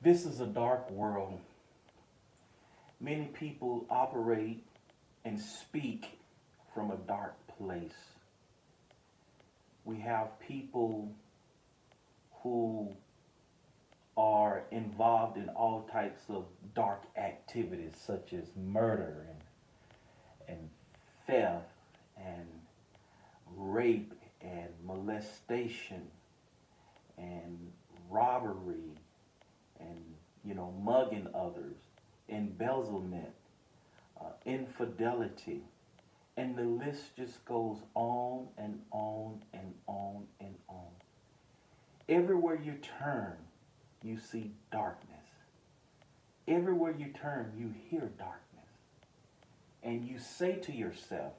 This is a dark world. Many people operate and speak from a dark place. We have people who are involved in all types of dark activities such as murder and theft and rape and molestation and robbery and mugging others, embezzlement, infidelity, and the list just goes on and on and on and on. Everywhere you turn, you see darkness. Everywhere you turn, you hear darkness. And you say to yourself,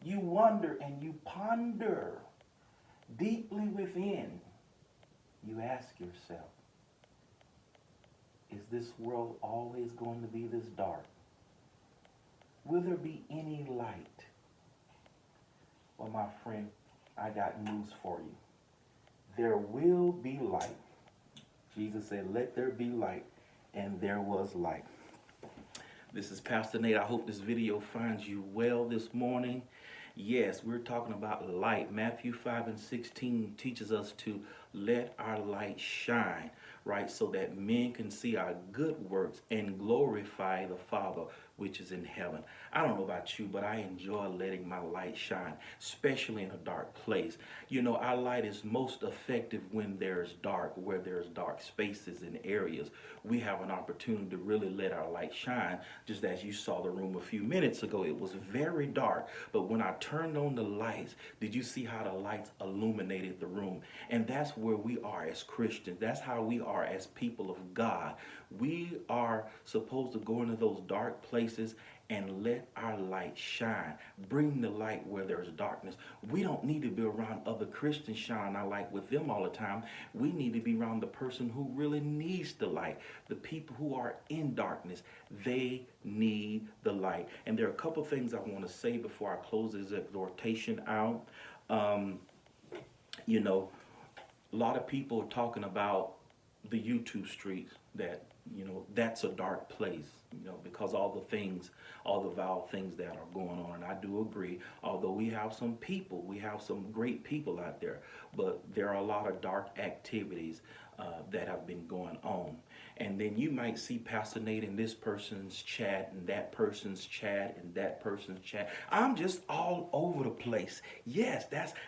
you wonder and you ponder deeply within. You ask yourself, is this world always going to be this dark? Will there be any light? Well, my friend, I got news for you. There will be light. Jesus said, let there be light, and there was light. This is Pastor Nate. I hope this video finds you well this morning. Yes, we're talking about light. Matthew 5:16 teaches us to let our light shine, right? So that men can see our good works and glorify the Father which is in heaven. I don't know about you, but I enjoy letting my light shine, especially in a dark place. Our light is most effective when there's dark, where there's dark spaces and areas. We have an opportunity to really let our light shine. Just as you saw the room a few minutes ago, it was very dark, but when I turned on the lights, did you see how the lights illuminated the room? And that's where we are as Christians. That's how we are as people of God. We are supposed to go into those dark places and let our light shine. Bring the light where there's darkness. We don't need to be around other Christians shining our light with them all the time. We need to be around the person who really needs the light. The people who are in darkness, they need the light. And there are a couple things I want to say before I close this exhortation out. A lot of people are talking about the YouTube streets, that that's a dark place, because all the vile things that are going on. And I do agree, although we have some great people out there, but there are a lot of dark activities that have been going on. And then you might see Pastor Nate in this person's chat and that person's chat and that person's chat. I'm just all over the place. Yes,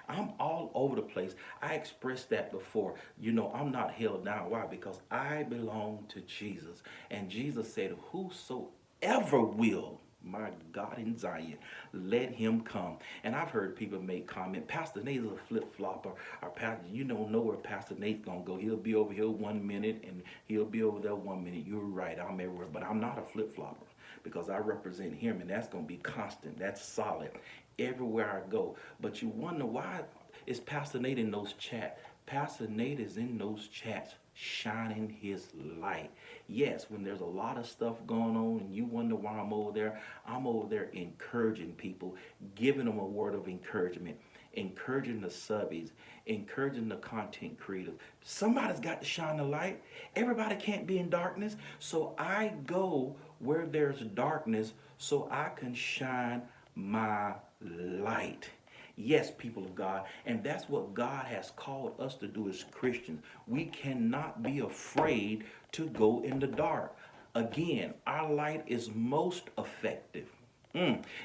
I'm all over the place. I expressed that before. I'm not held down. Why? Because I belong to Jesus. And Jesus said, whosoever will, my God in Zion, let him come. And I've heard people make comment, Pastor Nate is a flip-flopper. Or Pastor, you don't know where Pastor Nate's going to go. He'll be over here 1 minute and he'll be over there 1 minute. You're right, I'm everywhere. But I'm not a flip-flopper, because I represent him, and that's going to be constant. That's solid everywhere I go. But you wonder, why is Pastor Nate in those chats? Pastor Nate is in those chats shining his light. Yes, when there's a lot of stuff going on and you wonder why I'm over there encouraging people, giving them a word of encouragement, encouraging the subbies, encouraging the content creators. Somebody's got to shine the light. Everybody can't be in darkness. So I go where there's darkness so I can shine my light. Yes, people of God, and that's what God has called us to do as Christians. We cannot be afraid to go in the dark. Again, our light is most effective,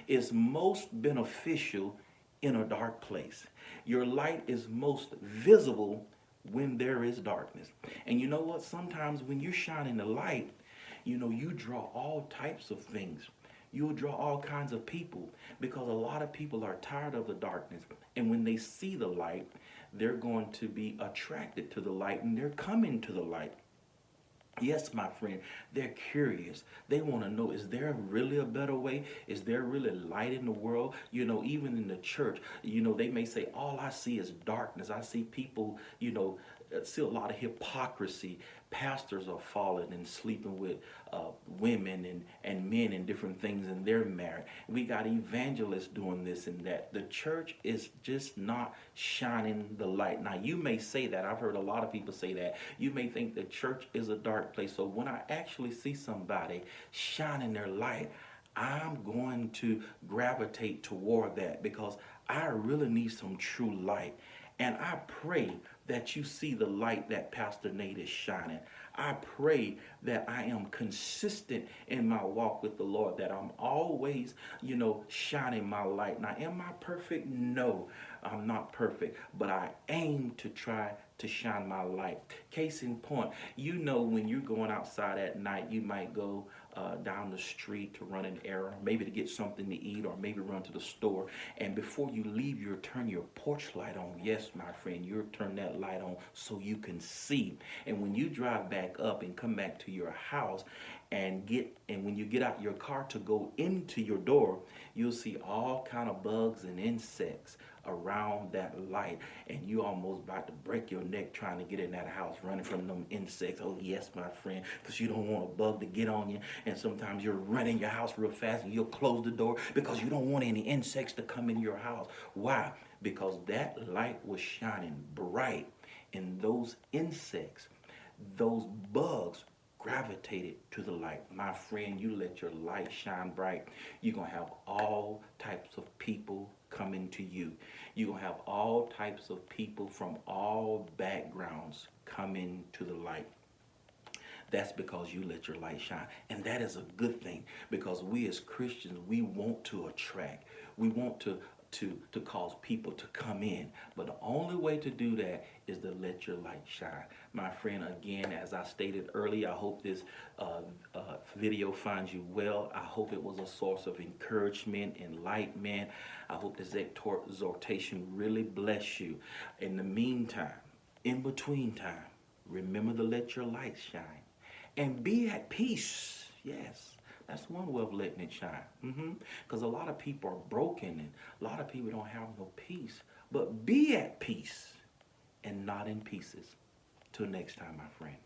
is most beneficial in a dark place. Your light is most visible when there is darkness. And you know what? Sometimes when you're shining the light, you draw all types of things. You'll draw all kinds of people, because a lot of people are tired of the darkness. And when they see the light, they're going to be attracted to the light, and they're coming to the light. Yes, my friend, they're curious. They want to know, is there really a better way? Is there really light in the world? Even in the church, they may say, all I see is darkness. I see people, see a lot of hypocrisy. Pastors are falling and sleeping with women and men and different things, and they're married. We got evangelists doing this and that. The church is just not shining the light. Now, you may say that. I've heard a lot of people say that. You may think the church is a dark place. So when I actually see somebody shining their light, I'm going to gravitate toward that because I really need some true light. And I pray that you see the light that Pastor Nate is shining. I pray that I am consistent in my walk with the Lord, that I'm always, shining my light. Now, am I perfect? No, I'm not perfect, but I aim to try to shine my light. Case in point, when you're going outside at night, you might go down the street to run an errand, maybe to get something to eat, or maybe run to the store. And before you leave, you turn your porch light on. Yes, my friend, you turn that light on so you can see. And when you drive back up and come back to your house and when you get out your car to go into your door, you'll see all kind of bugs and insects around that light, and you almost about to break your neck trying to get in that house, running from them insects. Oh yes, my friend, because you don't want a bug to get on you. And sometimes you're running your house real fast and you'll close the door because you don't want any insects to come in your house. Why? Because that light was shining bright, and those insects, those bugs gravitated to the light. My friend, you let your light shine bright, you're going to have all types of people coming to you. You're going to have all types of people from all backgrounds coming to the light. That's because you let your light shine. And that is a good thing, because we as Christians, we want to attract. We want to cause people to come in. But the only way to do that is to let your light shine. My friend, again, as I stated earlier, I hope this video finds you well. I hope it was a source of encouragement, enlightenment. I hope this exhortation really bless you. In the meantime, in between time, remember to let your light shine. And be at peace. Yes. That's one way of letting it shine. Because a lot of people are broken and a lot of people don't have no peace. But be at peace and not in pieces. Till next time, my friend.